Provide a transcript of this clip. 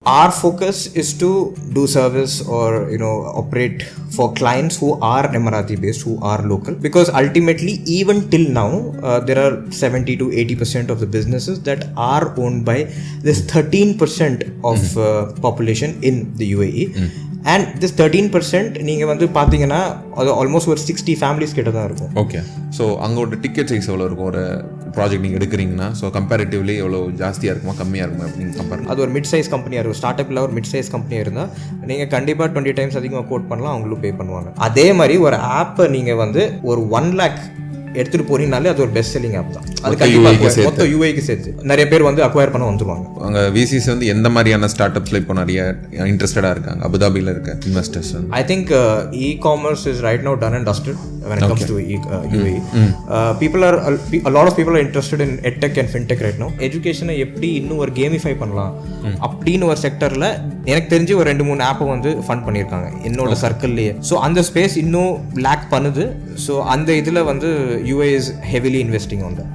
Our focus is to do service or operate for clients who are Emirati based, who are local, because ultimately even till now there are 70 to 80% of the businesses that are owned by this 13% of population in the UAE. And this 13% நீங்கள் வந்து பார்த்தீங்கன்னா அது almost ஒரு 60 families கிட்ட தான் இருக்கும். Okay. So அங்கோட ticket size எவ்வளோ இருக்கும் ஒரு ப்ராஜெக்ட் நீங்கள் எடுக்கிறீங்கன்னா? ஸோ கம்பேரிட்டிவ்லி எவ்வளோ ஜாஸ்தியாக இருக்குமா கம்மியாக இருக்குமா நீங்கள் கம்பேர்? அது ஒரு மிட் சைஸ் கம்பெனியாக இருக்கும். ஸ்டார்ட் அப்பில் ஒரு மிட் சைஸ் கம்பெனியாக இருந்தால் நீங்கள் கண்டிப்பாக 20 டைம்ஸ் அதிகமாக கோட் பண்ணலாம், அவங்களும் பே பண்ணுவாங்க. அதே மாதிரி ஒரு ஆப்பை நீங்கள் வந்து ஒரு 1 lakh எடுத்துகிட்டு போறீங்கனாலே அது ஒரு பெஸ்ட் செல்லிங் ஆப் தான். அது கண்டிப்பாக மொத்த யூஏக்கு சேர்த்து நிறைய பேர் வந்து அக்வயர் பண்ண வந்துருவாங்க. அங்கே விசிஸ் வந்து எந்த மாதிரியான ஸ்டார்ட் அப்ஸில் இப்போ நிறைய இன்ட்ரெஸ்டடாக இருக்காங்க அபுதாபியில் இருக்க investors? I think e-commerce is right now done and dusted when it comes to UAE. A lot of people are interested in edtech and fintech right now. எஜுகேஷனை எப்படி இன்னும் ஒரு கேமிஃபை பண்ணலாம் அப்படின்னு ஒரு செக்டரில் எனக்கு தெரிஞ்சு ஒரு 2-3 ஆப்பை வந்து ஃபண்ட் பண்ணியிருக்காங்க என்னோட சர்க்கிள்லேயே. ஸோ அந்த ஸ்பேஸ் இன்னும் லேக் பண்ணுது. ஸோ அந்த இதில் வந்து UAE is heavily investing on that.